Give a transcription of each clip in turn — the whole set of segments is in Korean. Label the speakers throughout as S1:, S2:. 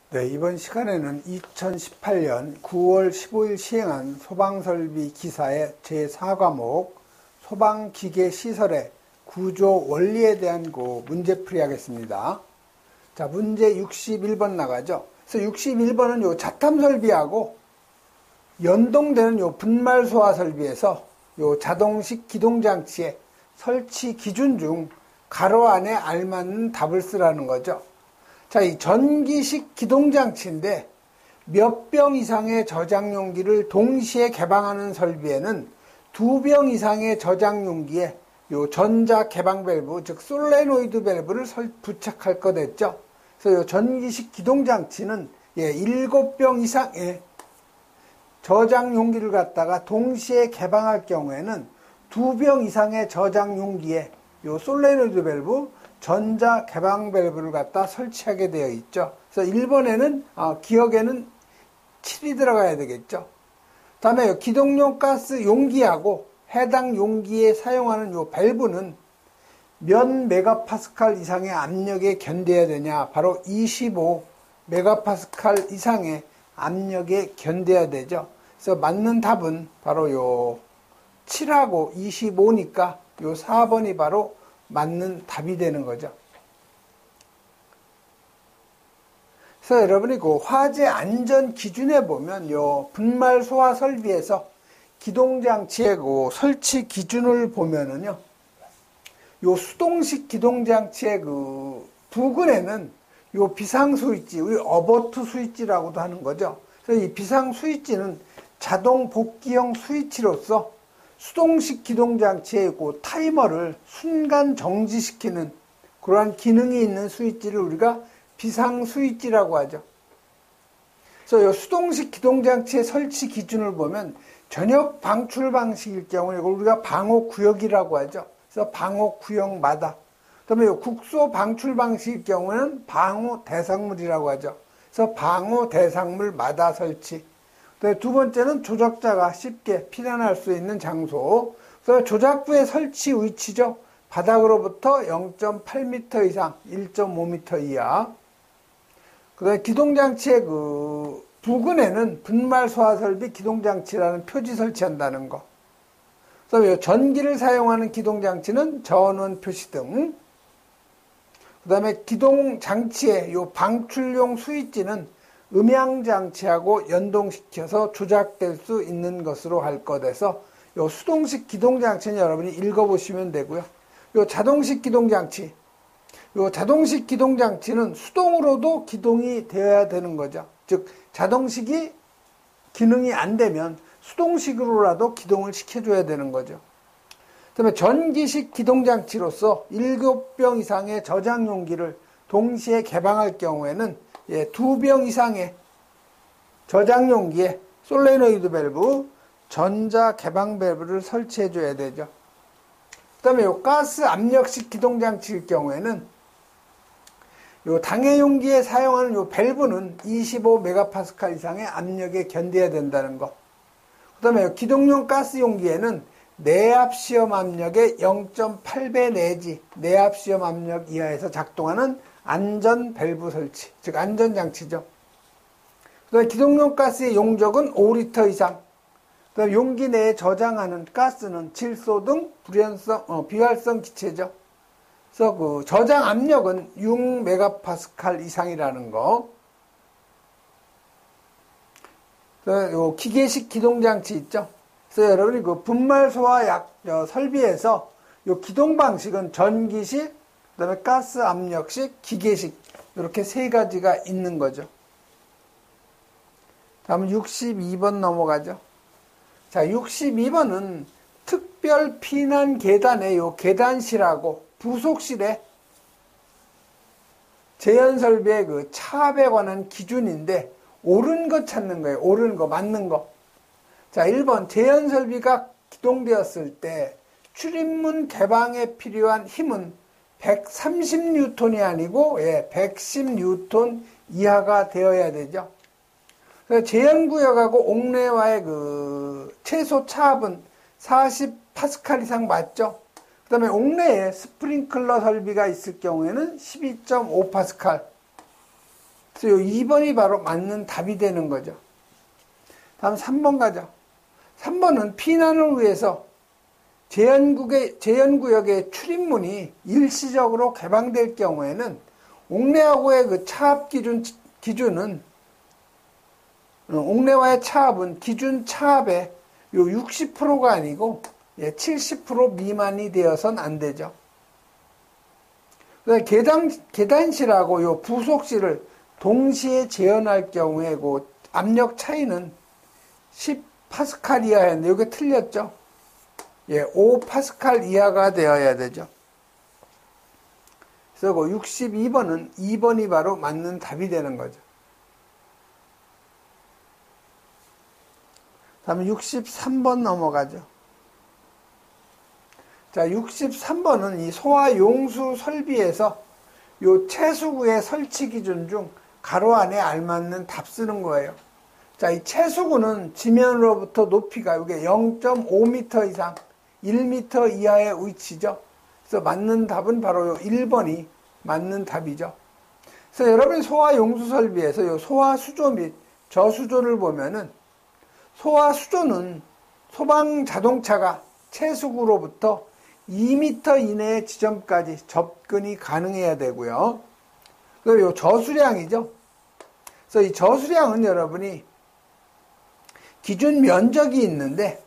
S1: 네, 이번 시간에는 2018년 9월 15일 시행한 소방설비 기사의 제4과목 소방기계시설의 구조 원리에 대한 문제풀이 하겠습니다. 자, 문제 61번 나가죠. 그래서 61번은 요 자탐설비하고 연동되는 요 분말소화 설비에서 요 자동식 기동장치의 설치 기준 중 가로 안에 알맞는 답을 쓰라는 거죠. 자, 이 전기식 기동장치인데 몇 병 이상의 저장 용기를 동시에 개방하는 설비에는 2병 이상의 저장 용기에 요 전자 개방 밸브, 즉 솔레노이드 밸브를 부착할 것 했죠. 그래서 요 전기식 기동장치는 7병 이상의 저장 용기를 갖다가 동시에 개방할 경우에는 2병 이상의 저장 용기에 요 솔레노이드 밸브, 전자 개방 밸브를 갖다 설치하게 되어 있죠. 그래서 1번에는 기억에는 7이 들어가야 되겠죠. 다음에 기동용 가스 용기하고 해당 용기에 사용하는 요 밸브는 몇 메가파스칼 이상의 압력에 견뎌야 되냐? 바로 25 메가파스칼 이상의 압력에 견뎌야 되죠. 그래서 맞는 답은 바로 요 7하고 25니까 요 4번이 바로 맞는 답이 되는 거죠. 그래서 여러분이 화재 안전 기준에 보면 요 분말 소화 설비에서 기동장치의 설치 기준을 보면은요, 요 수동식 기동장치의 부근에는 요 비상 스위치, 우리 어버트 스위치라고도 하는 거죠. 그래서 이 비상 스위치는 자동 복귀형 스위치로서 수동식 기동장치의 타이머를 순간 정지시키는 그러한 기능이 있는 스위치를 우리가 비상 스위치라고 하죠. 그래서 이 수동식 기동장치의 설치 기준을 보면 전역 방출 방식일 경우에 이걸 우리가 방호구역이라고 하죠. 그래서 방호구역마다. 그다음에 국소 방출 방식일 경우에는 방호 대상물이라고 하죠. 그래서 방호 대상물마다 설치. 두 번째는 조작자가 쉽게 피난할 수 있는 장소. 그래서 조작부의 설치 위치죠. 바닥으로부터 0.8m 이상, 1.5m 이하. 그다음에 기동장치의 부근에는 분말 소화 설비 기동장치라는 표지 설치한다는 거. 그다음에 전기를 사용하는 기동장치는 전원 표시 등. 그다음에 기동장치의 요 방출용 스위치는 음향장치하고 연동시켜서 조작될 수 있는 것으로 할 것에서 요 수동식 기동장치는 여러분이 읽어보시면 되고요. 요 자동식 기동장치, 요 자동식 기동장치는 수동으로도 기동이 되어야 되는 거죠. 즉 자동식이 기능이 안 되면 수동식으로라도 기동을 시켜줘야 되는 거죠. 그다음에 전기식 기동장치로서 7병 이상의 저장 용기를 동시에 개방할 경우에는 2병 이상의 저장 용기에 솔레노이드 밸브, 전자 개방 밸브를 설치해 줘야 되죠. 그 다음에 요 가스 압력식 기동장치일 경우에는 요 당해 용기에 사용하는 요 밸브는 25 메가파스칼 이상의 압력에 견뎌야 된다는 거. 그 다음에 기동용 가스 용기에는 내압 시험 압력의 0.8배 내지 내압 시험 압력 이하에서 작동하는 안전 밸브 설치, 즉 안전장치죠. 그다음에 기동용 가스의 용적은 5리터 이상. 그다음에 용기 내에 저장하는 가스는 질소 등 비활성 기체죠. 그래서 저장 압력은 6 메가파스칼 이상이라는 거. 요 기계식 기동장치 있죠. 그래서 여러분이 분말 소화 설비에서 요 기동 방식은 전기식, 그다음에 가스 압력식, 기계식 이렇게 세 가지가 있는 거죠. 다음은 62번 넘어가죠. 자, 62번은 특별 피난 계단의 요 계단실하고 부속실의 재현 설비의 차압에 관한 기준인데 옳은 거 찾는 거예요. 옳은 거, 맞는 거. 자, 1번 재현 설비가 기동되었을 때 출입문 개방에 필요한 힘은 130뉴턴이 아니고 110뉴턴 이하가 되어야 되죠. 그래서 재현구역하고 옥내와의 최소 차압은 40파스칼 이상 맞죠. 그 다음에 옥내에 스프링클러 설비가 있을 경우에는 12.5파스칼. 그래서 요 2번이 바로 맞는 답이 되는 거죠. 다음 3번 가죠. 3번은 피난을 위해서 제연구역의 출입문이 일시적으로 개방될 경우에는 옥내하고의 그 차압 기준은 옥내와의 차압은 기준 차압의 요 60%가 아니고 70% 미만이 되어선 안 되죠. 계단실하고 요 부속실을 동시에 재현할 경우에 그 압력 차이는 10파스칼 이하였는데 이게 틀렸죠. 5파스칼 이하가 되어야 되죠. 그래서 62번은 2번이 바로 맞는 답이 되는 거죠. 다음에 63번 넘어가죠. 자, 63번은 이 소화용수 설비에서 요 채수구의 설치 기준 중 가로 안에 알맞는 답 쓰는 거예요. 자, 이 채수구는 지면으로부터 높이가 이게 0.5m 이상, 1m 이하의 위치죠. 그래서 맞는 답은 바로 요 1번이 맞는 답이죠. 그래서 여러분이 소화용수 설비에서 요 소화수조 및 저수조를 보면은 소화수조는 소방 자동차가 채수구로부터 2m 이내의 지점까지 접근이 가능해야 되고요. 그리고 요 저수량이죠. 그래서 이 저수량은 여러분이 기준 면적이 있는데,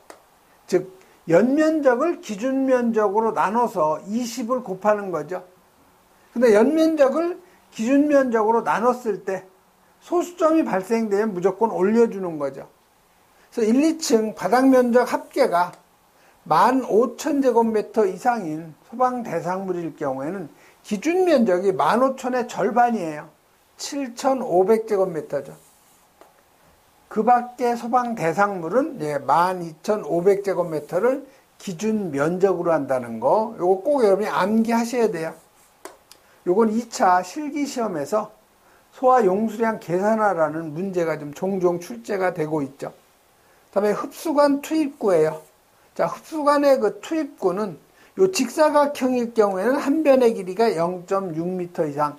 S1: 즉 연면적을 기준 면적으로 나눠서 20을 곱하는 거죠. 근데 연면적을 기준 면적으로 나눴을 때 소수점이 발생되면 무조건 올려주는 거죠. 그래서 1, 2층 바닥 면적 합계가 15,000제곱미터 이상인 소방 대상물일 경우에는 기준 면적이 15,000의 절반이에요. 7,500제곱미터죠. 그 밖에 소방 대상물은 12,500제곱미터를 기준 면적으로 한다는 거, 요거 꼭 여러분이 암기하셔야 돼요. 요건 2차 실기시험에서 소화용수량 계산하라는 문제가 좀 종종 출제가 되고 있죠. 다음에 흡수관 투입구예요. 자, 흡수관의 그 투입구는 요 직사각형일 경우에는 한 변의 길이가 0.6m 이상,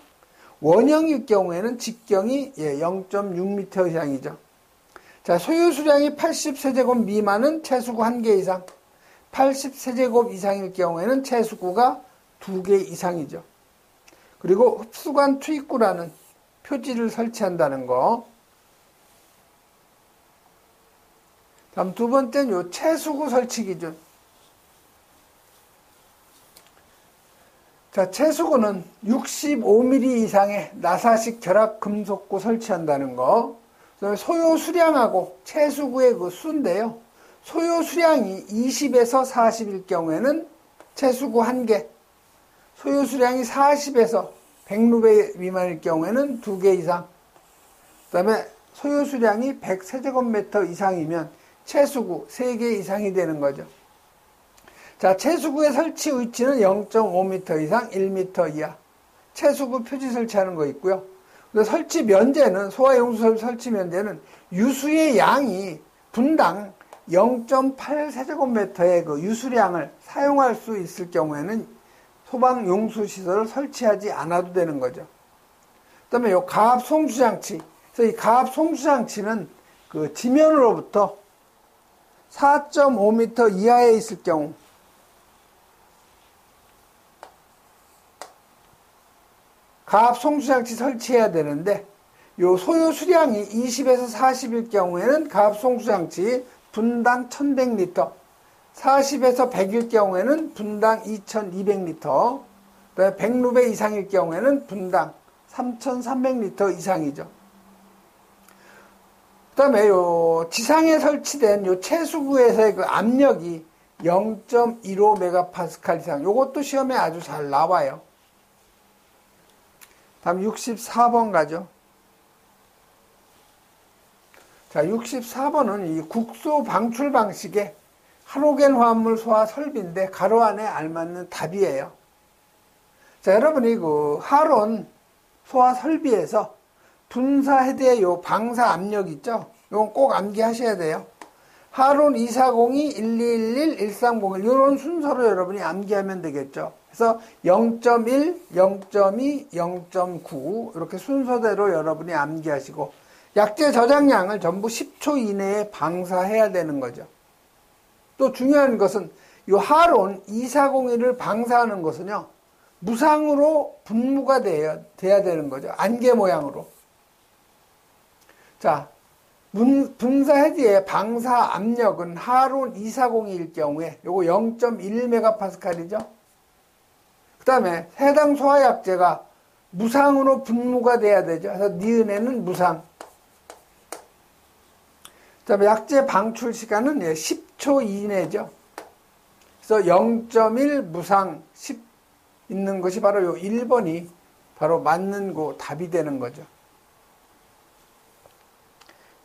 S1: 원형일 경우에는 직경이 0.6m 이상이죠. 자, 소요 수량이 80세제곱 미만은 채수구 1개 이상, 80세제곱 이상일 경우에는 채수구가 2개 이상이죠. 그리고 흡수관 투입구라는 표지를 설치한다는 거. 다음 두 번째는 요 채수구 설치 기준. 자, 채수구는 65mm 이상의 나사식 결합 금속구 설치한다는 거. 그다음에 소요 수량하고 채수구의 그 수인데요. 소요 수량이 20에서 40일 경우에는 채수구 1개, 소요 수량이 40에서 100루베 미만일 경우에는 2개 이상, 그 다음에 소요 수량이 100세제곱미터 이상이면 채수구 3개 이상이 되는 거죠. 자, 채수구의 설치 위치는 0.5m 이상, 1m 이하. 채수구 표지 설치하는 거 있고요. 설치 면제는, 소화용수 설치 면제는 유수의 양이 분당 0.8세제곱미터의 그 유수량을 사용할 수 있을 경우에는 소방용수시설을 설치하지 않아도 되는 거죠. 그 다음에 요 가압송수장치. 그래서 이 가압송수장치는 그 지면으로부터 4.5m 이하에 있을 경우, 가압송수장치 설치해야 되는데, 요 소요 수량이 20에서 40일 경우에는 가압송수장치 분당 1100리터, 40에서 100일 경우에는 분당 2200리터, 100루베 이상일 경우에는 분당 3300리터 이상이죠. 그 다음에 요 지상에 설치된 요 채수구에서의 그 압력이 0.15메가파스칼 이상, 요것도 시험에 아주 잘 나와요. 다음 64번 가죠. 자, 64번은 이 국소 방출 방식의 할로겐 화합물 소화 설비인데 가로 안에 알맞는 답이에요. 자, 여러분이 그 하론 소화 설비에서 분사 헤드의 요 방사 압력 있죠? 이건 꼭 암기하셔야 돼요. 하론 240이 1211 1301 이런 순서로 여러분이 암기하면 되겠죠. 그래서 0.1, 0.2, 0.9 이렇게 순서대로 여러분이 암기하시고 약재 저장량을 전부 10초 이내에 방사해야 되는 거죠. 또 중요한 것은 이 하론 2401을 방사하는 것은요. 무상으로 분무가 돼야 되는 거죠. 안개 모양으로. 자, 분사 헤드의 방사 압력은 하론 2402일 경우에 요거 0.1메가파스칼이죠. 그 다음에 해당 소화약재가 무상으로 분무가 돼야 되죠. 그래서 니은에는 무상. 그 다음에 약재 방출 시간은 10초 이내죠. 그래서 0.1 무상 10 있는 것이 바로 요 1번이 바로 맞는 거 답이 되는 거죠.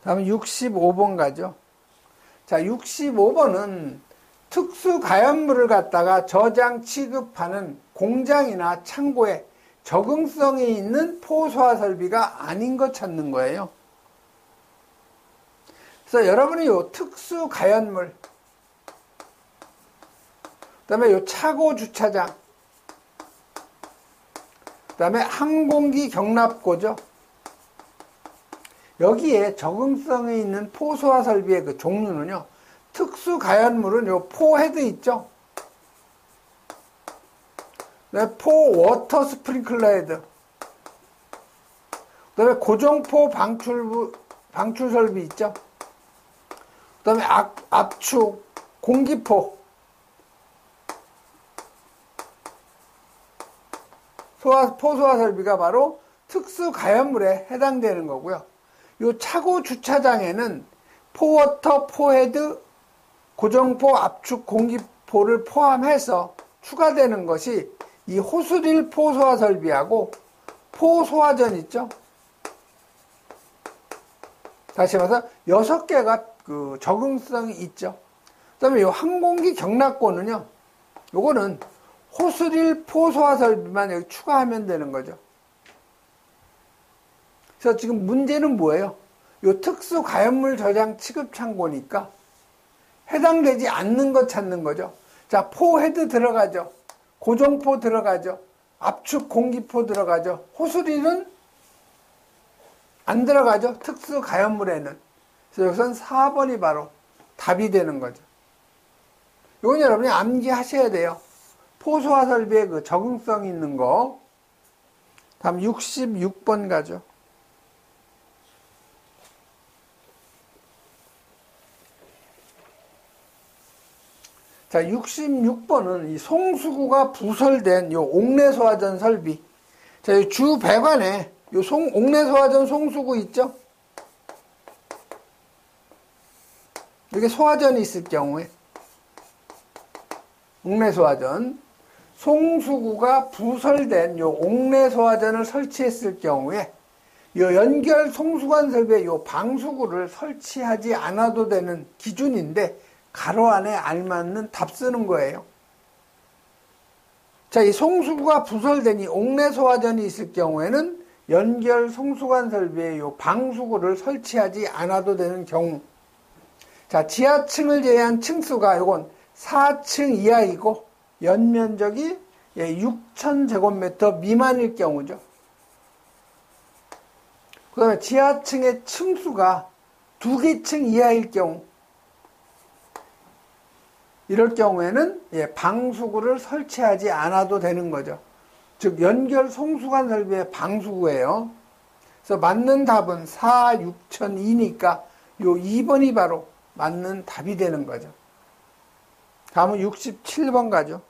S1: 다음에 65번 가죠. 자, 65번은 특수 가연물을 갖다가 저장 취급하는 공장이나 창고에 적응성이 있는 포소화 설비가 아닌 것 찾는 거예요. 그래서 여러분이 요 특수 가연물, 그 다음에 요 차고 주차장, 그 다음에 항공기 경납고죠. 여기에 적응성이 있는 포소화 설비의 그 종류는요, 특수 가연물은 요 포헤드 있죠? 네, 포 워터 스프링클러 헤드. 그 다음에 고정포 방출 설비 있죠? 그 다음에 압축, 공기포. 포소화 설비가 바로 특수 가연물에 해당되는 거고요. 요 차고 주차장에는 포워터, 포헤드, 고정포, 압축, 공기포를 포함해서 추가되는 것이 이 호스릴 포소화 설비하고 포소화전 있죠? 다시 말해서 6개가 그 적응성이 있죠. 그 다음에 요 항공기 경납고는요, 요거는 호스릴 포소화 설비만 여기 추가하면 되는 거죠. 그래서 지금 문제는 뭐예요? 요 특수 가연물 저장 취급 창고니까 해당되지 않는 것 찾는 거죠. 자, 포헤드 들어가죠. 고정포 들어가죠. 압축 공기포 들어가죠. 호스릴은 안 들어가죠. 특수 가연물에는. 그래서 여기서는 4번이 바로 답이 되는 거죠. 이건 여러분이 암기하셔야 돼요. 포소화 설비의 그 적응성 있는 거. 다음 66번 가죠. 자, 66번은 이 송수구가 부설된 요 옥내소화전 설비. 자, 이 주 배관에 요 옥내소화전 송수구 있죠? 이렇게 소화전이 있을 경우에 옥내소화전, 송수구가 부설된 요 옥내소화전을 설치했을 경우에 요 연결 송수관 설비에 요 방수구를 설치하지 않아도 되는 기준인데 가로 안에 알맞는 답 쓰는 거예요. 자, 이 송수구가 부설된 이 옥내소화전이 있을 경우에는 연결 송수관 설비에 요 방수구를 설치하지 않아도 되는 경우. 자, 지하층을 제외한 층수가 요건 4층 이하이고 연면적이 6,000제곱미터 미만일 경우죠. 그 다음에 지하층의 층수가 2개층 이하일 경우, 이럴 경우에는 방수구를 설치하지 않아도 되는 거죠. 즉 연결 송수관 설비의 방수구예요. 그래서 맞는 답은 4, 6,002니까 요 2번이 바로 맞는 답이 되는 거죠. 다음은 67번 가죠.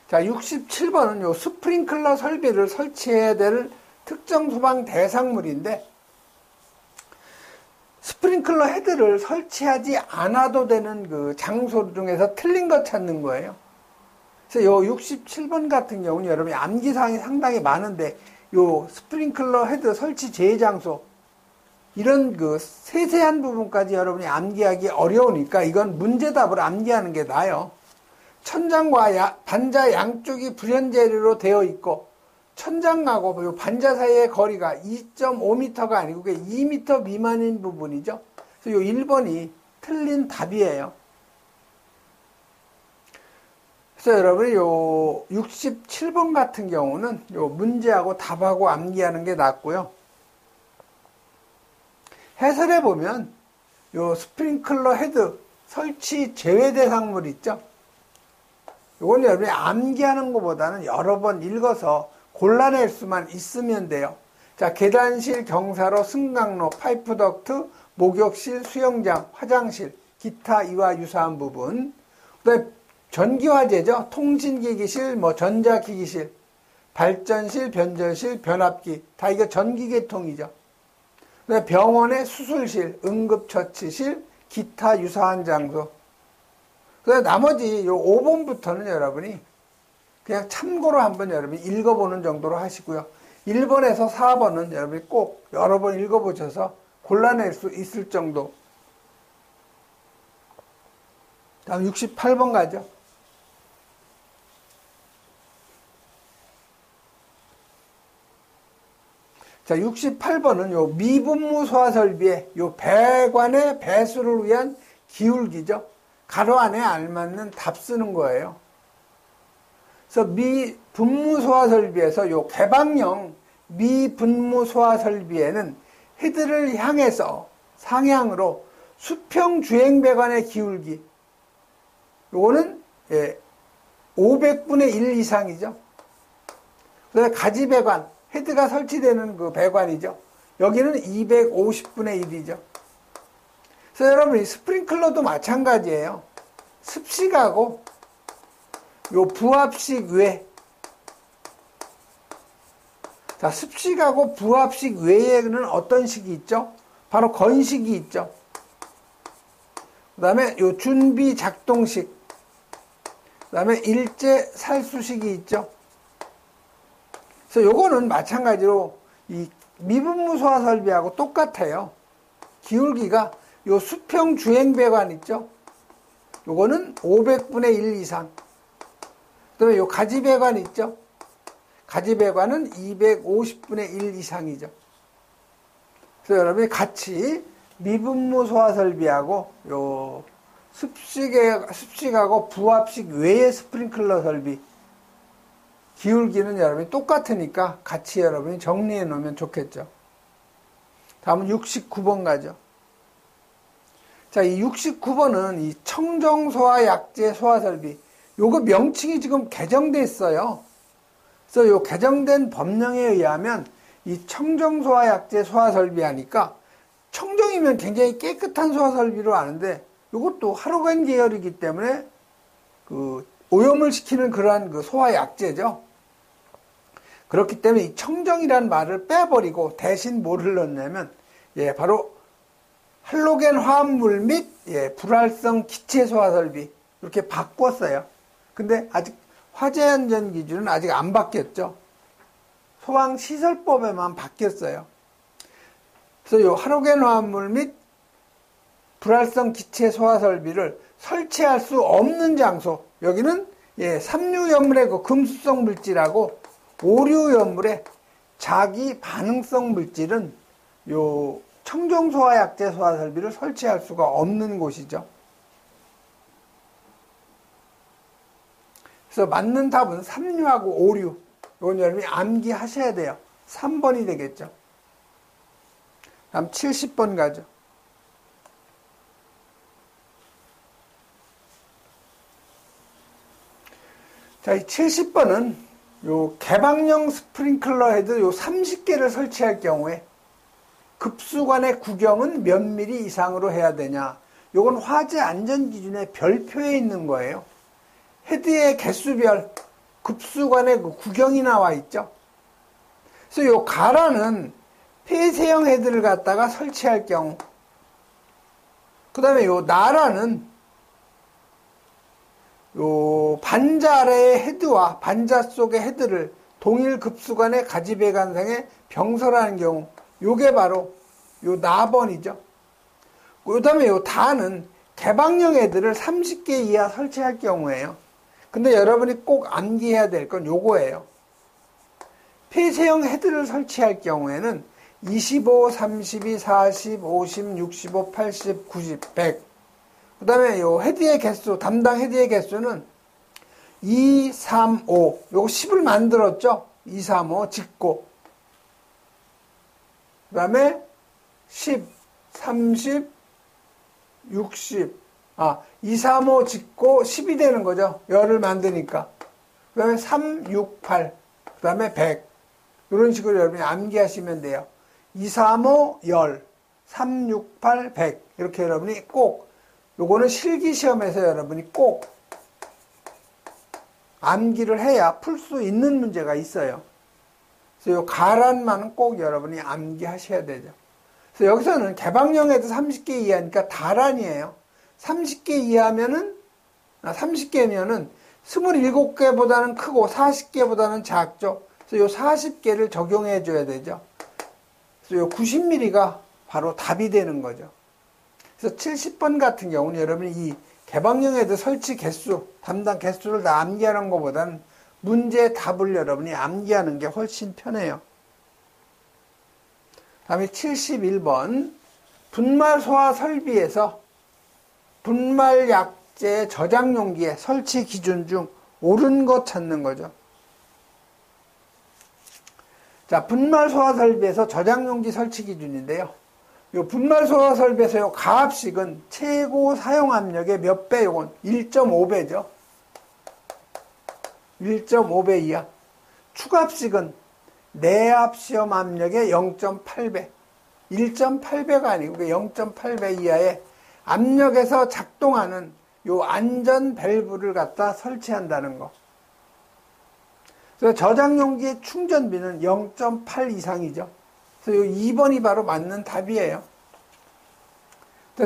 S1: 자, 67번은 요 스프링클러 설비를 설치해야 될 특정 소방 대상물인데, 스프링클러 헤드를 설치하지 않아도 되는 그 장소 중에서 틀린 것 찾는 거예요. 그래서 요 67번 같은 경우는 여러분이 암기사항이 상당히 많은데, 요 스프링클러 헤드 설치 제외 장소, 이런 그 세세한 부분까지 여러분이 암기하기 어려우니까 이건 문제답을 암기하는 게 나아요. 천장과 반자 양쪽이 불연재로 되어 있고, 천장하고 반자 사이의 거리가 2.5m가 아니고 2m 미만인 부분이죠. 그래서 요 1번이 틀린 답이에요. 그래서 여러분이 요 67번 같은 경우는 요 문제하고 답하고 암기하는 게 낫고요. 해설해 보면 요 스프링클러 헤드 설치 제외 대상물 있죠? 요건 여러분이 암기하는 것보다는 여러 번 읽어서 골라낼 수만 있으면 돼요. 자, 계단실, 경사로, 승강로, 파이프 덕트, 목욕실, 수영장, 화장실, 기타 이와 유사한 부분. 그다음에 전기화재죠. 통신기기실, 전자기기실, 발전실, 변전실, 변압기. 다 이게 전기계통이죠. 그다음에 병원의 수술실, 응급처치실, 기타 유사한 장소. 그다음에 나머지 요 5번부터는 여러분이 그냥 참고로 한번 여러분이 읽어보는 정도로 하시고요. 1번에서 4번은 여러분이 꼭 여러 번 읽어보셔서 골라낼 수 있을 정도. 다음 68번 가죠. 자, 68번은 요 미분무 소화 설비의 요 배관의 배수를 위한 기울기죠. 가로 안에 알맞는 답 쓰는 거예요. 그래서 미분무 소화 설비에서 요 개방형 미분무 소화 설비에는 헤드를 향해서 상향으로 수평 주행 배관의 기울기. 요거는 500분의 1 이상이죠. 그래서 가지 배관, 헤드가 설치되는 그 배관이죠. 여기는 250분의 1이죠. 그래서 여러분, 이 스프링클러도 마찬가지예요. 습식하고 요 부압식 외. 자, 습식하고 부압식 외에는 어떤 식이 있죠? 바로 건식이 있죠. 그 다음에 요 준비 작동식. 그 다음에 일제 살수식이 있죠. 그래서 요거는 마찬가지로 이 미분무 소화 설비하고 똑같아요. 기울기가 요 수평 주행 배관 있죠. 요거는 500분의 1 이상. 그 다음에 요 가지 배관 있죠. 가지 배관은 250분의 1 이상이죠. 그래서 여러분이 같이 미분무 소화 설비하고 요 습식하고 부압식 외의 스프링클러 설비 기울기는 여러분이 똑같으니까 같이 여러분이 정리해 놓으면 좋겠죠. 다음은 69번 가죠. 자, 이 69번은 이 청정소화 약제 소화 설비. 요거 명칭이 지금 개정돼 있어요. 그래서 요 개정된 법령에 의하면 이 청정소화 약제 소화 설비 하니까 청정이면 굉장히 깨끗한 소화 설비로 아는데 요것도 하루간 계열이기 때문에 그 오염을 시키는 그러한 그 소화 약제죠. 그렇기 때문에 이 청정이라는 말을 빼버리고 대신 뭐를 넣냐면 바로 할로겐 화합물 및 불활성 기체 소화 설비 이렇게 바꿨어요. 근데 아직 화재 안전 기준은 아직 안 바뀌었죠. 소방시설법에만 바뀌었어요. 그래서 이 할로겐 화합물 및 불활성 기체 소화 설비를 설치할 수 없는 장소, 여기는 삼류염물의 그 금수성 물질하고 오류염물의 자기 반응성 물질은 요 청정소화 약제 소화 설비를 설치할 수가 없는 곳이죠. 그래서 맞는 답은 삼류하고 오류. 이건 여러분이 암기하셔야 돼요. 3번이 되겠죠. 다음 70번 가죠. 자, 이 70번은 요 개방형 스프링클러 헤드 요 30개를 설치할 경우에 급수관의 구경은 몇 미리 이상으로 해야 되냐. 요건 화재 안전 기준의 별표에 있는 거예요. 헤드의 개수별 급수관의 그 구경이 나와 있죠. 그래서 요 가라는 폐쇄형 헤드를 갖다가 설치할 경우, 그 다음에 요 나라는 요 반자 아래의 헤드와 반자 속의 헤드를 동일 급수관의 가지배관상에 병설하는 경우, 요게 바로 요 나번이죠. 그 다음에 요 다는 개방형 헤드를 30개 이하 설치할 경우에요. 근데 여러분이 꼭 암기해야 될 건 요거예요. 폐쇄형 헤드를 설치할 경우에는 25, 32, 40, 50, 65, 80, 90, 100. 그 다음에 요 헤드의 개수, 담당 헤드의 개수는 2, 3, 5. 요거 10을 만들었죠? 2, 3, 5 짓고. 그 다음에 10, 30, 60. 2, 3, 5 짓고 10이 되는 거죠. 열을 만드니까. 그 다음에 3, 6, 8. 그 다음에 100. 이런 식으로 여러분이 암기하시면 돼요. 2, 3, 5, 열. 3, 6, 8, 100. 이렇게 여러분이 꼭, 요거는 실기시험에서 여러분이 꼭 암기를 해야 풀 수 있는 문제가 있어요. 그래서 요 가란만은 꼭 여러분이 암기하셔야 되죠. 그래서 여기서는 개방형에도 30개 이하니까 다란이에요. 30개 이하면은, 30개면은 27개보다는 크고 40개보다는 작죠. 그래서 요 40개를 적용해 줘야 되죠. 그래서 요 90mm가 바로 답이 되는 거죠. 그래서 70번 같은 경우는 여러분이 이 개방형에도 설치 개수, 담당 개수를 다 암기하는 것보다는 문제 답을 여러분이 암기하는 게 훨씬 편해요. 다음에 71번. 분말 소화 설비에서 분말 약재 저장 용기의 설치 기준 중 옳은 것 찾는 거죠. 자, 분말 소화 설비에서 저장 용기 설치 기준인데요. 요 분말 소화 설비에서 요 가압식은 최고 사용 압력의 몇 배? 요건 1.5배죠. 1.5배 이하. 축압식은 내압 시험 압력의 0.8배. 1.8배가 아니고 0.8배 이하의 압력에서 작동하는 요 안전 밸브를 갖다 설치한다는 거. 그래서 저장 용기의 충전비는 0.8 이상이죠. 그래서 요 2번이 바로 맞는 답이에요.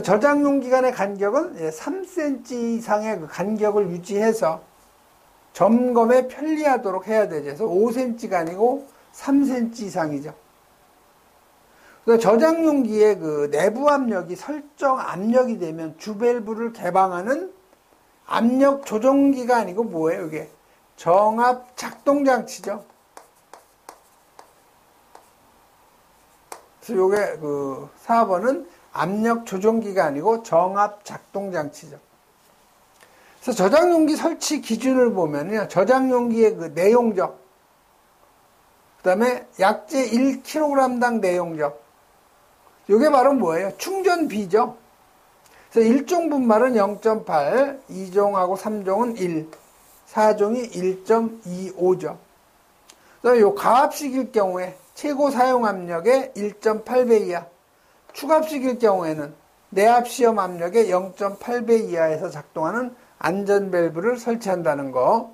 S1: 저장 용기 간의 간격은 3cm 이상의 그 간격을 유지해서 점검에 편리하도록 해야 되죠. 그래서 5cm가 아니고 3cm 이상이죠. 그래서 저장 용기의 그 내부 압력이 설정 압력이 되면 주밸브를 개방하는 압력 조정기가 아니고 뭐예요, 이게? 정압 작동 장치죠. 그래서 요게 그 4번은 압력 조정기가 아니고 정압 작동 장치죠. 그래서 저장 용기 설치 기준을 보면요. 저장 용기의 그 내용적, 그다음에 약재 1kg당 내용적. 요게 바로 뭐예요? 충전비죠. 그래서 1종 분말은 0.8, 2종하고 3종은 1, 4종이 1.25죠. 그다음에 요 가압식일 경우에 최고 사용 압력의 1.8배 이하, 축압식일 경우에는 내압 시험 압력의 0.8배 이하에서 작동하는 안전 밸브를 설치한다는 거.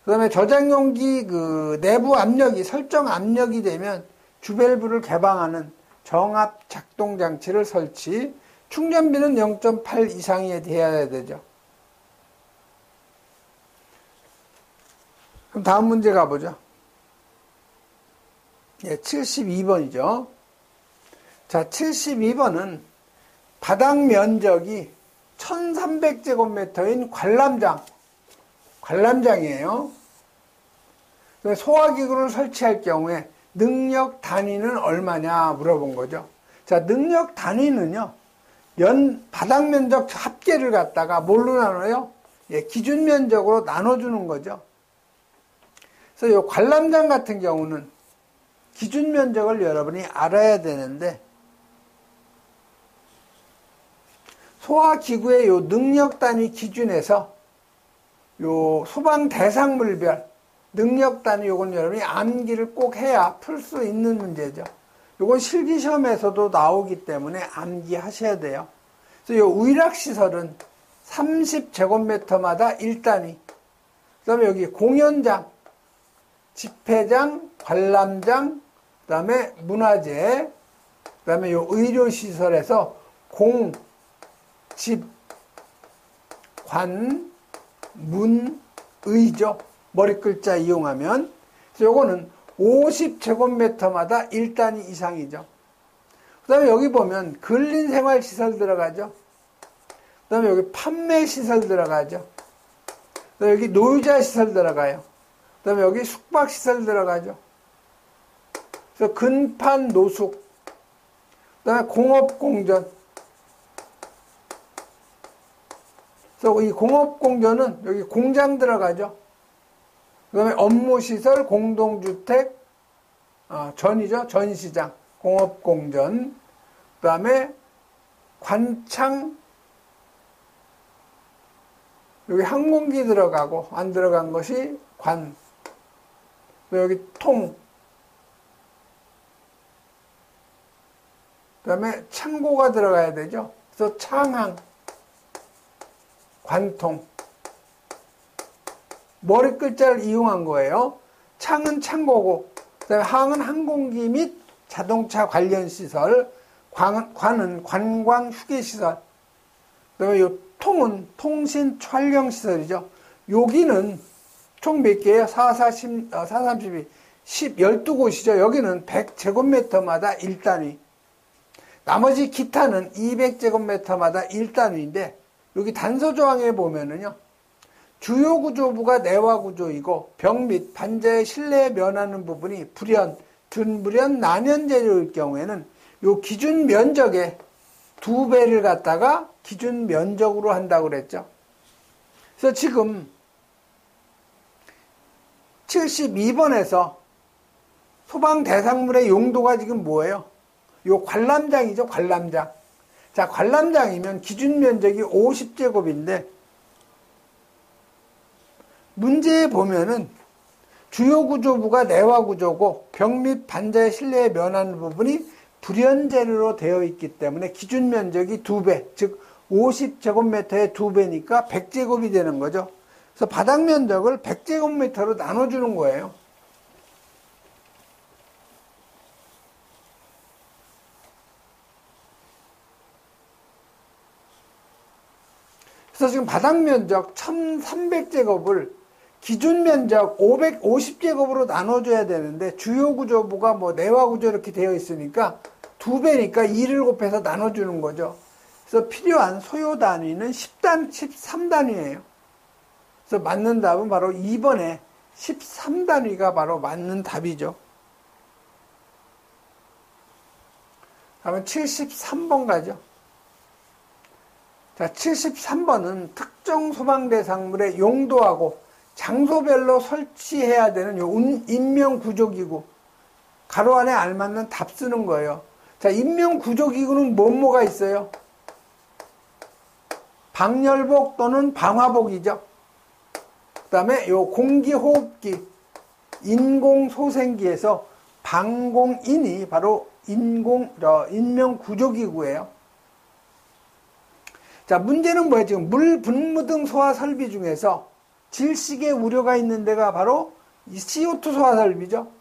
S1: 그 다음에 저장 용기 그 내부 압력이 설정 압력이 되면 주밸브를 개방하는 정압 작동 장치를 설치. 충전비는 0.8 이상이 돼야 되죠. 그럼 다음 문제 가보죠. 예, 72번이죠. 자, 72번은 바닥 면적이 1300제곱미터인 관람장이에요. 소화기구를 설치할 경우에 능력 단위는 얼마냐 물어본 거죠. 자, 능력 단위는요, 바닥 면적 합계를 갖다가 뭘로 나눠요? 예, 기준 면적으로 나눠주는 거죠. 그래서 이 관람장 같은 경우는 기준 면적을 여러분이 알아야 되는데, 소화기구의 요 능력 단위 기준에서 요 소방 대상물별 능력 단위 요건 여러분이 암기를 꼭 해야 풀 수 있는 문제죠. 요건 실기시험에서도 나오기 때문에 암기하셔야 돼요. 그래서 요 의락시설은 30제곱미터마다 1단위. 그 다음에 여기 공연장, 집회장, 관람장, 그 다음에 문화재, 그 다음에 요 의료시설에서 공, 집, 관, 문, 의죠. 머리글자 이용하면. 그래서 요거는 50제곱미터마다 1단위 이상이죠. 그 다음에 여기 보면 근린생활시설 들어가죠. 그 다음에 여기 판매시설 들어가죠. 그 다음에 여기 노유자시설 들어가요. 그 다음에 여기 숙박시설 들어가죠. 그래서 근판 노숙, 그 다음에 공업공전. 그래서 그래서 이 공업공전은 여기 공장 들어가죠. 그 다음에 업무시설, 공동주택, 전이죠. 전시장, 공업공전. 그 다음에 관창, 여기 항공기 들어가고 안 들어간 것이 관. 여기 통. 그 다음에 창고가 들어가야 되죠. 그래서 창항, 관통. 머리 글자를 이용한 거예요. 창은 창고고, 그 다음에 항은 항공기 및 자동차 관련 시설, 관은 관광 휴게 시설, 그 다음에 이 통은 통신 촬영 시설이죠. 여기는 총 몇 개예요? 4, 32, 12곳이죠. 여기는 100제곱미터마다 1단위. 나머지 기타는 200제곱미터마다 1단위인데, 여기 단서조항에 보면은요, 주요 구조부가 내화 구조이고, 벽 및 반자의 실내에 면하는 부분이 불연, 준불연, 난연 재료일 경우에는 요 기준 면적의 2배를 갖다가 기준 면적으로 한다고 그랬죠. 그래서 지금 72번에서 소방 대상물의 용도가 지금 뭐예요? 요 관람장이죠, 관람장. 자, 관람장이면 기준 면적이 50제곱인데, 문제에 보면은 주요 구조부가 내화 구조고 벽 및 반자의 실내에 면하는 부분이 불연 재료로 되어 있기 때문에 기준 면적이 2배, 즉 50제곱미터의 2배니까 100제곱이 되는 거죠. 그래서 바닥 면적을 100제곱미터로 나눠주는 거예요. 그래서 지금 바닥 면적 1300제곱을 기준 면적 550제곱으로 나눠줘야 되는데, 주요 구조부가 뭐 내화 구조 이렇게 되어 있으니까 2배니까 2를 곱해서 나눠주는 거죠. 그래서 필요한 소요 단위는 13단위예요. 그래서 맞는 답은 바로 2번에 13단위가 바로 맞는 답이죠. 다음은 73번 가죠. 자, 73번은 특정 소방대상물의 용도하고 장소별로 설치해야 되는 요 인명구조기구, 가로 안에 알맞는 답 쓰는 거예요. 자, 인명구조기구는 뭐가 있어요? 방열복 또는 방화복이죠. 그 다음에 요 공기호흡기, 인공소생기에서 방공인이 바로 인명구조기구예요. 자, 문제는 뭐예요? 지금 물 분무 등 소화 설비 중에서 질식의 우려가 있는 데가 바로 이 CO2 소화 설비죠.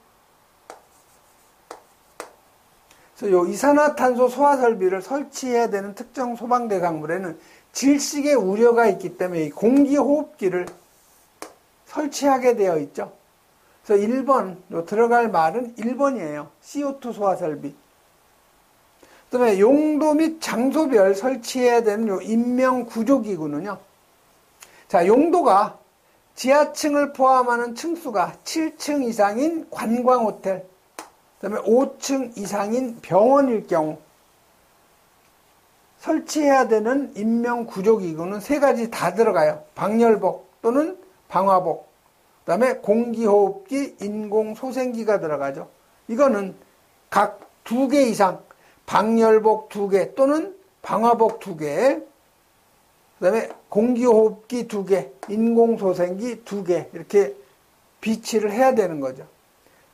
S1: 그래서 요 이산화탄소 소화 설비를 설치해야 되는 특정 소방 대상물에는 질식의 우려가 있기 때문에 이 공기호흡기를 설치하게 되어 있죠. 그래서 1번, 들어갈 말은 1번이에요. CO2 소화 설비. 그 다음에 용도 및 장소별 설치해야 되는 요 인명구조기구는요. 자, 용도가 지하층을 포함하는 층수가 7층 이상인 관광호텔, 그 다음에 5층 이상인 병원일 경우 설치해야 되는 인명구조기구는 3가지 다 들어가요. 방열복 또는 방화복, 그 다음에 공기호흡기, 인공소생기가 들어가죠. 이거는 각 2개 이상, 방열복 2개 또는 방화복 2개, 그 다음에 공기호흡기 2개, 인공소생기 2개, 이렇게 비치를 해야 되는 거죠.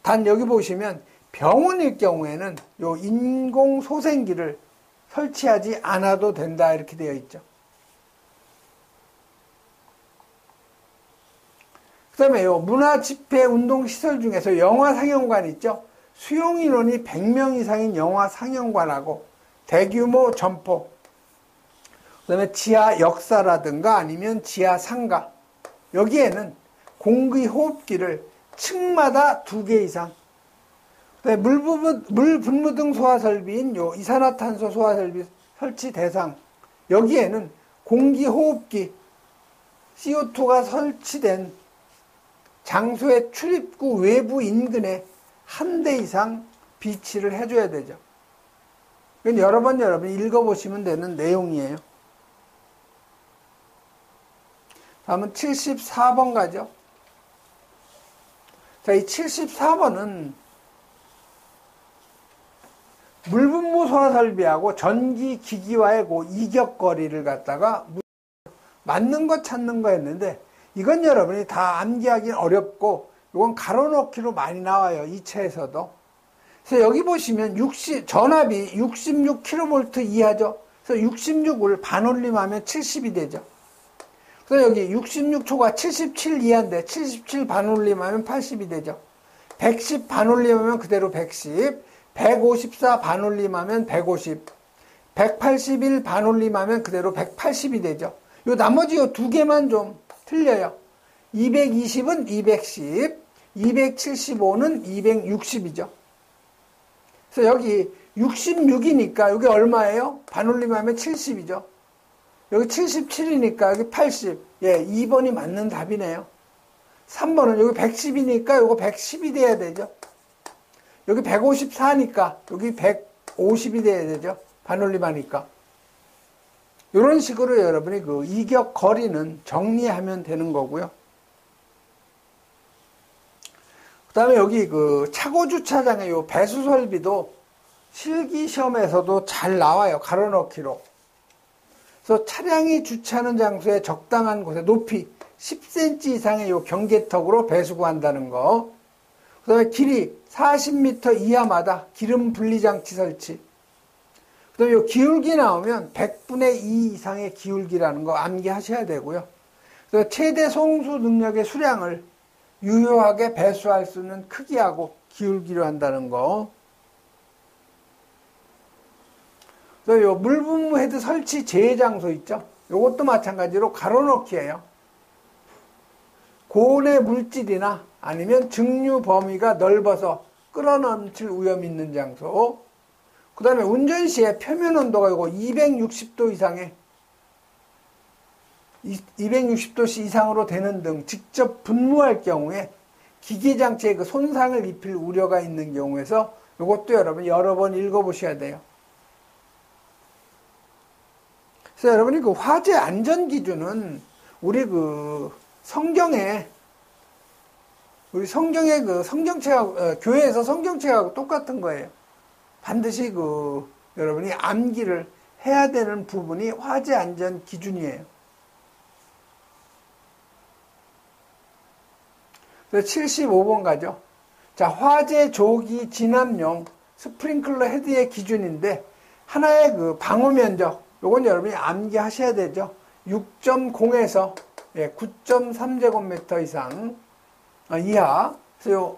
S1: 단 여기 보시면 병원일 경우에는 요 인공소생기를 설치하지 않아도 된다, 이렇게 되어 있죠. 그 다음에 요 문화집회 운동시설 중에서 영화 상영관 있죠. 수용인원이 100명 이상인 영화 상영관하고 대규모 점포, 그 다음에 지하 역사라든가 아니면 지하 상가, 여기에는 공기호흡기를 층마다 2개 이상, 그 다음에 물 분무 등 소화설비인 요 이산화탄소 소화설비 설치 대상, 여기에는 공기호흡기 CO2가 설치된 장소의 출입구 외부 인근에 1대 이상 비치를 해줘야 되죠. 이건 여러분이 읽어보시면 되는 내용이에요. 다음은 74번 가죠. 자, 이 74번은 물분무 소화 설비하고 전기 기기와의 그 이격거리를 갖다가 맞는 거 찾는 거 했는데, 이건 여러분이 다 암기하기는 어렵고, 이건 가로넣기로 많이 나와요. 이 차에서도. 그래서 여기 보시면 전압이 66kV 이하죠. 그래서 66을 반올림하면 70이 되죠. 그래서 여기 66초가 77 이하인데 77 반올림하면 80이 되죠. 110 반올림하면 그대로 110, 154 반올림하면 150, 181 반올림하면 그대로 180이 되죠. 요 나머지 요 두 개만 좀 틀려요. 220은 210, 275는 260이죠. 그래서 여기 66이니까 여기 얼마예요? 반올림하면 70이죠. 여기 77이니까 여기 80. 예, 2번이 맞는 답이네요. 3번은 여기 110이니까 요거 110이 돼야 되죠. 여기 154니까 여기 150이 돼야 되죠. 반올림하니까. 이런 식으로 여러분이 그 이격 거리는 정리하면 되는 거고요. 그 다음에 여기 그 차고 주차장의 요 배수 설비도 실기 시험에서도 잘 나와요. 가로넣기로. 그래서 차량이 주차하는 장소에 적당한 곳에 높이 10cm 이상의 요 경계턱으로 배수 구한다는 거. 그 다음에 길이 40m 이하마다 기름 분리장치 설치. 그 다음에 요 기울기 나오면 100분의 2 이상의 기울기라는 거 암기하셔야 되고요. 그래서 최대 송수 능력의 수량을 유효하게 배수할 수 있는 크기하고 기울기로 한다는 거. 그래서 요 물분무 헤드 설치 제외 장소 있죠. 요것도 마찬가지로 가로넣기예요. 고온의 물질이나 아니면 증류 범위가 넓어서 끌어넘칠 위험이 있는 장소. 그 다음에 운전 시에 표면 온도가 요거 260도 이상의 260도씨 이상으로 되는 등 직접 분무할 경우에 기계장치에 그 손상을 입힐 우려가 있는 경우에서 이것도 여러분 여러 번 읽어보셔야 돼요. 그래서 여러분이 그 화재 안전 기준은 우리 그 성경에 그 성경책하고 교회에서 성경책하고 똑같은 거예요. 반드시 그 여러분이 암기를 해야 되는 부분이 화재 안전 기준이에요. 75번 가죠. 자, 화재 조기 진압용 스프링클러 헤드의 기준인데, 하나의 그 방호 면적, 요건 여러분이 암기하셔야 되죠. 6.0에서 9.3제곱미터 이상, 이하. 그래서 요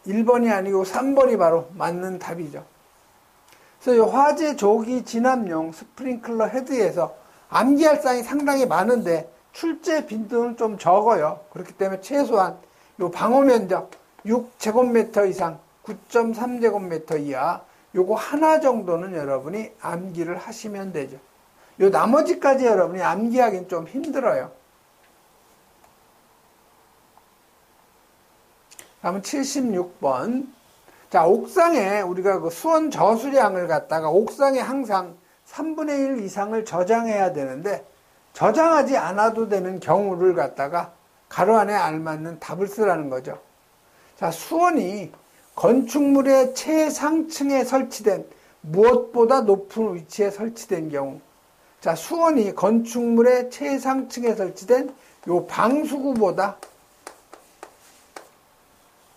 S1: 1번이 아니고 3번이 바로 맞는 답이죠. 그래서 요 화재 조기 진압용 스프링클러 헤드에서 암기할 사항이 상당히 많은데, 출제 빈도는 좀 적어요. 그렇기 때문에 최소한 요 방호 면적 6제곱미터 이상, 9.3제곱미터 이하, 요거 하나 정도는 여러분이 암기를 하시면 되죠. 요 나머지까지 여러분이 암기하기는 좀 힘들어요. 다음은 76번. 자, 옥상에 우리가 그 수온 저수량을 갖다가 옥상에 항상 3분의 1 이상을 저장해야 되는데, 저장하지 않아도 되는 경우를 갖다가 가로 안에 알맞는 답을 쓰라는 거죠. 자, 수온이 건축물의 최상층에 설치된 무엇보다 높은 위치에 설치된 경우. 자, 수온이 건축물의 최상층에 설치된 요 방수구보다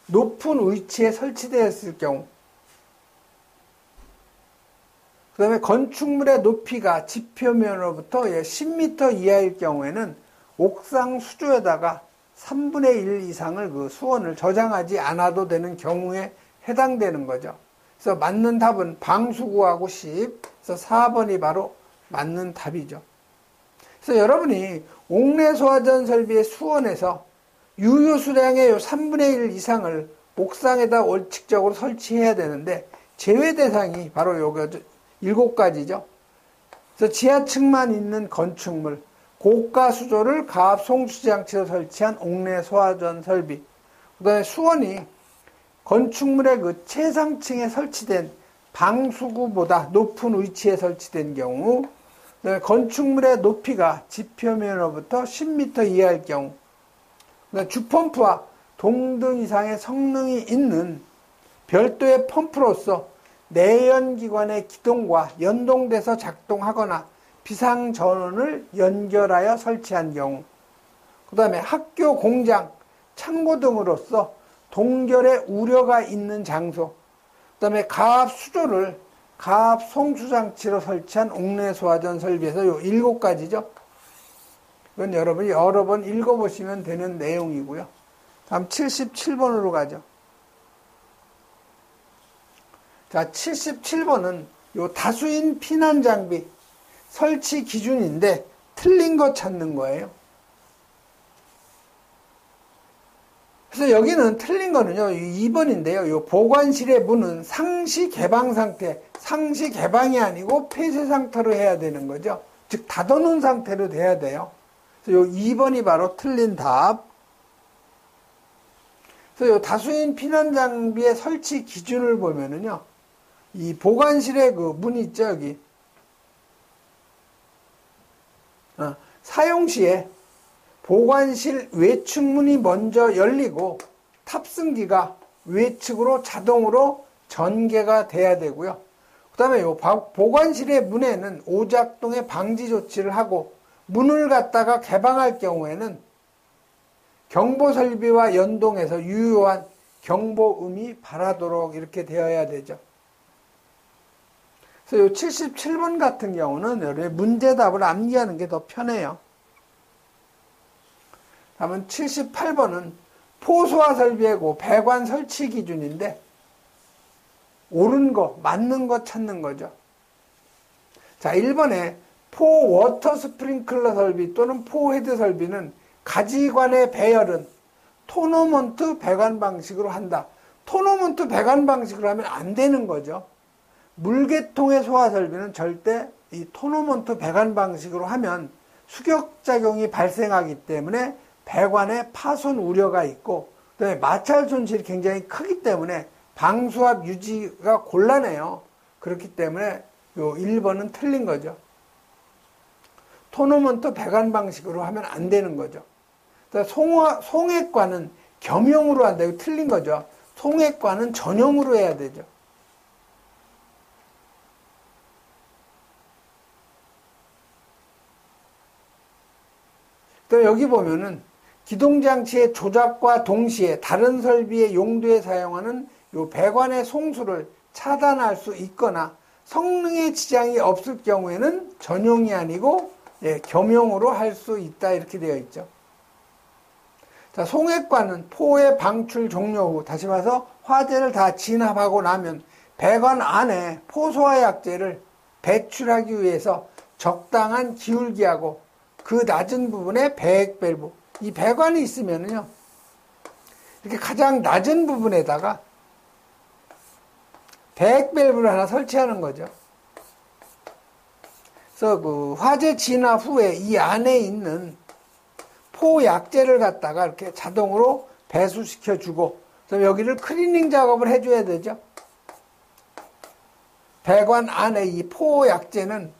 S1: 높은 위치에 설치되었을 경우. 그 다음에 건축물의 높이가 지표면으로부터 10m 이하일 경우에는 옥상 수조에다가 3분의 1 이상을 그 수온을 저장하지 않아도 되는 경우에 해당되는 거죠. 그래서 맞는 답은 방수구하고 10, 그래서 4번이 바로 맞는 답이죠. 그래서 여러분이 옥내 소화전 설비의 수온에서 유효 수량의 3분의 1 이상을 옥상에다 원칙적으로 설치해야 되는데, 제외 대상이 바로 요거 7가지죠. 그래서 지하층만 있는 건축물, 고가 수조를 가압 송수장치로 설치한 옥내 소화전 설비, 그 다음에 수온이 건축물의 그 최상층에 설치된 방수구보다 높은 위치에 설치된 경우, 그다음에 건축물의 높이가 지표면으로부터 10m 이하일 경우, 그다음에 주펌프와 동등 이상의 성능이 있는 별도의 펌프로서 내연기관의 기동과 연동돼서 작동하거나 비상전원을 연결하여 설치한 경우, 그 다음에 학교, 공장, 창고 등으로서 동결의 우려가 있는 장소, 그 다음에 가압 수조를 가압 송수장치로 설치한 옥내 소화전 설비에서 요 7가지죠. 이건 여러분이 여러 번 읽어보시면 되는 내용이고요. 다음 77번으로 가죠. 자, 77번은 요 다수인 피난 장비 설치 기준인데 틀린 거 찾는 거예요. 그래서 여기는 틀린 거는요, 2번인데요. 요 보관실의 문은 상시 개방 상태, 상시 개방이 아니고 폐쇄 상태로 해야 되는 거죠. 즉, 닫아놓은 상태로 돼야 돼요. 그래서 요 2번이 바로 틀린 답. 그래서 요 다수인 피난 장비의 설치 기준을 보면은요, 이 보관실의 그 문 있죠, 여기. 사용 시에 보관실 외측문이 먼저 열리고 탑승기가 외측으로 자동으로 전개가 돼야 되고요. 그 다음에 요 보관실의 문에는 오작동의 방지 조치를 하고 문을 갖다가 개방할 경우에는 경보 설비와 연동해서 유효한 경보음이 발하도록 이렇게 되어야 되죠. 그래서 요 77번 같은 경우는 여러분의 문제답을 암기하는 게 더 편해요. 다음은 78번은 포소화 설비의 배관 설치 기준인데 옳은 거, 맞는 거 찾는 거죠. 자, 1번에 포 워터 스프링클러 설비 또는 포 헤드 설비는 가지관의 배열은 토너먼트 배관 방식으로 한다. 토너먼트 배관 방식으로 하면 안 되는 거죠. 물계통의 소화 설비는 절대 이 토너먼트 배관 방식으로 하면 수격작용이 발생하기 때문에 배관에 파손 우려가 있고, 그다음에 마찰 손실이 굉장히 크기 때문에 방수압 유지가 곤란해요. 그렇기 때문에 요 1번은 틀린 거죠. 토너먼트 배관 방식으로 하면 안 되는 거죠. 송액관은 겸용으로 한다. 이거 틀린 거죠. 송액관은 전용으로 해야 되죠. 또 여기 보면은 기동장치의 조작과 동시에 다른 설비의 용도에 사용하는 요 배관의 송수를 차단할 수 있거나 성능에 지장이 없을 경우에는 전용이 아니고 겸용으로 할 수 있다 이렇게 되어 있죠. 자, 송액관은 포의 방출 종료 후 다시 봐서 화재를 다 진압하고 나면 배관 안에 포소화 약재를 배출하기 위해서 적당한 기울기하고 그 낮은 부분에 배액 밸브, 이 배관이 있으면요 이렇게 가장 낮은 부분에다가 배액 밸브를 하나 설치하는 거죠. 그래서 그 화재 진압 후에 이 안에 있는 포 약재를 갖다가 이렇게 자동으로 배수시켜 주고, 그래서 여기를 클리닝 작업을 해줘야 되죠. 배관 안에 이 포 약재는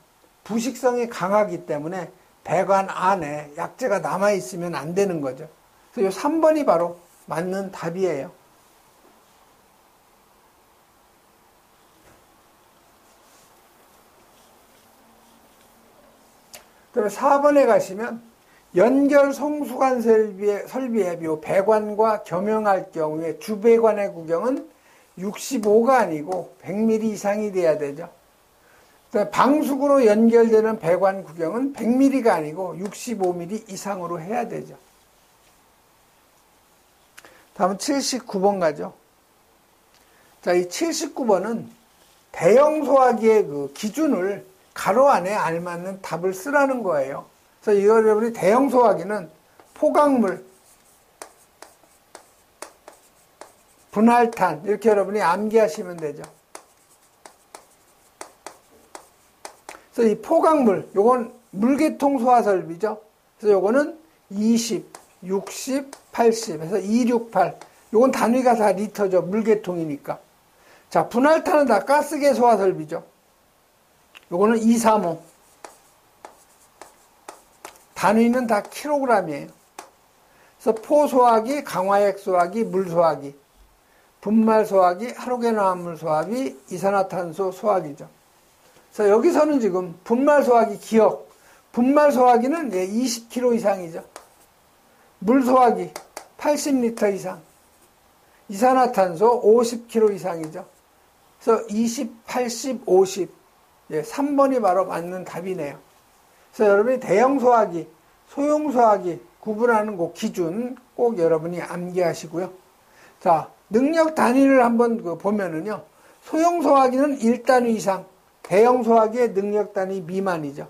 S1: 부식성이 강하기 때문에 배관 안에 약재가 남아있으면 안 되는 거죠. 그래서 이 3번이 바로 맞는 답이에요. 그다음에 4번에 가시면 연결 송수관 설비의 배관과 겸용할 경우에 주배관의 구경은 65가 아니고 100mm 이상이 돼야 되죠. 방수구로 연결되는 배관 구경은 100mm가 아니고 65mm 이상으로 해야 되죠. 다음은 79번 가죠. 자, 이 79번은 대형 소화기의 그 기준을 가로 안에 알맞는 답을 쓰라는 거예요. 그래서 이거 여러분이 대형 소화기는 포각물, 분할탄 이렇게 여러분이 암기하시면 되죠. 그래서 이 포각물, 요건 물계통 소화 설비죠. 그래서 요거는 20, 60, 80 해서 268. 요건 단위가 다 리터죠. 물계통이니까. 자, 분할탄은 다 가스계 소화 설비죠. 요거는 235. 단위는 다 킬로그램이에요. 그래서 포소화기, 강화액 소화기, 물 소화기, 분말 소화기, 할로겐화합물 소화기, 이산화탄소 소화기죠. 그래서 여기서는 지금 분말 소화기 기억, 분말 소화기는 20kg 이상이죠. 물 소화기 80리터 이상, 이산화탄소 50kg 이상이죠. 그래서 20, 80, 50, 3번이 바로 맞는 답이네요. 그래서 여러분이 대형 소화기, 소형 소화기 구분하는 그 기준 꼭 여러분이 암기하시고요. 자, 능력 단위를 한번 보면은요, 소형 소화기는 1단위 이상, 대형 소화기의 능력 단위 미만이죠.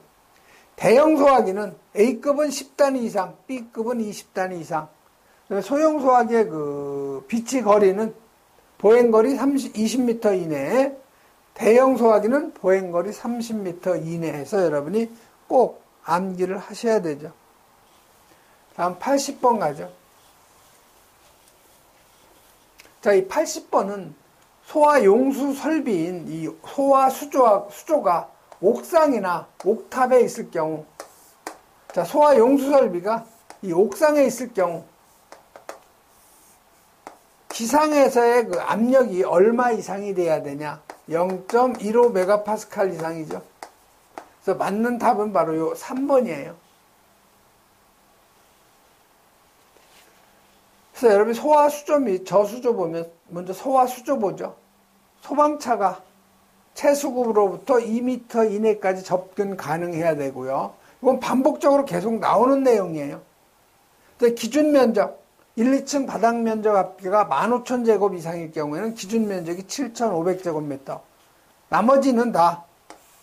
S1: 대형 소화기는 A급은 10단위 이상, B급은 20단위 이상. 소형 소화기의 그 비치 거리는 보행거리 20m 이내에, 대형 소화기는 보행거리 30m 이내에서 여러분이 꼭 암기를 하셔야 되죠. 다음 80번 가죠. 자, 이 80번은 소화 용수 설비인 이 소화 수조가 옥상이나 옥탑에 있을 경우, 자, 소화 용수 설비가 이 옥상에 있을 경우 기상에서의 그 압력이 얼마 이상이 돼야 되냐? 0.15메가파스칼 이상이죠. 그래서 맞는 답은 바로 요 3번이에요. 그래서 여러분 소화수조 및 저수조 보면 먼저 소화수조 보죠. 소방차가 채수구로부터 2m 이내까지 접근 가능해야 되고요. 이건 반복적으로 계속 나오는 내용이에요. 기준 면적 1, 2층 바닥 면적 합계가 15,000제곱 이상일 경우에는 기준 면적이 7,500제곱미터. 나머지는 다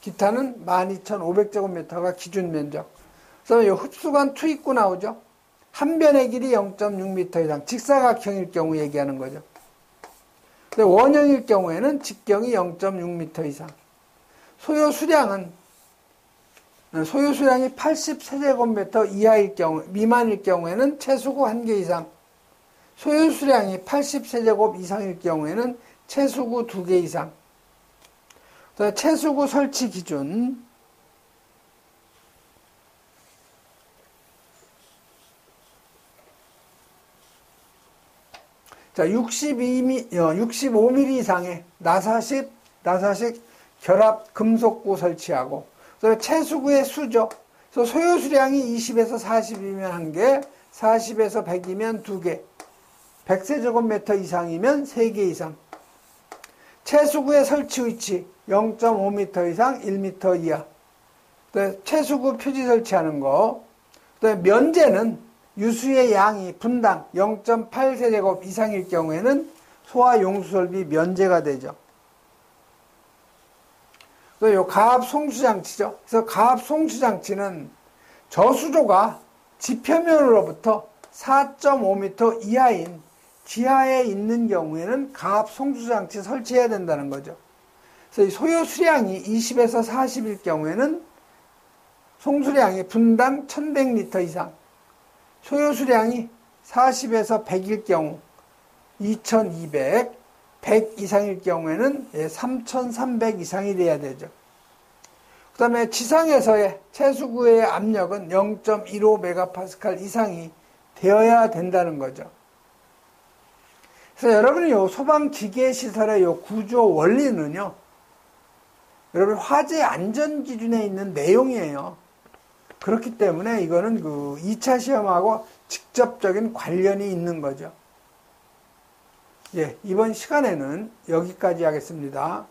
S1: 기타는 12,500제곱미터가 기준 면적. 그래서 이 흡수관 투입구 나오죠. 한 변의 길이 0.6m 이상, 직사각형일 경우 얘기하는 거죠. 근데 원형일 경우에는 직경이 0.6m 이상. 소요 수량이 80세제곱미터 이하일 경우, 미만일 경우에는 채수구 1개 이상. 소요 수량이 80세제곱 이상일 경우에는 채수구 2개 이상. 채수구 설치 기준. 자, 65mm 이상의 나사식 결합 금속구 설치하고, 채수구의 수죠. 그래서 소요 수량이 20에서 40이면 1개, 40에서 100이면 2개, 100세제곱미터 이상이면 3개 이상. 채수구의 설치 위치 0.5m 이상, 1m 이하. 채수구 표지 설치하는 거. 면제는 유수의 양이 분당 0.8세제곱 이상일 경우에는 소화 용수 설비 면제가 되죠. 요 가압 송수장치죠. 그래서 가압 송수장치는 저수조가 지표면으로부터 4.5m 이하인 지하에 있는 경우에는 가압 송수장치 설치해야 된다는 거죠. 그래서 이 소요 수량이 20에서 40일 경우에는 송수량이 분당 1100리터 이상, 소요 수량이 40에서 100일 경우 2200, 100 이상일 경우에는 3300 이상이 돼야 되죠. 그 다음에 지상에서의 채수구의 압력은 0.15메가파스칼 이상이 되어야 된다는 거죠. 그래서 여러분이 요 소방기계시설의 요 구조 원리는요, 여러분 화재 안전 기준에 있는 내용이에요. 그렇기 때문에 이거는 그 2차 시험하고 직접적인 관련이 있는 거죠. 이번 시간에는 여기까지 하겠습니다.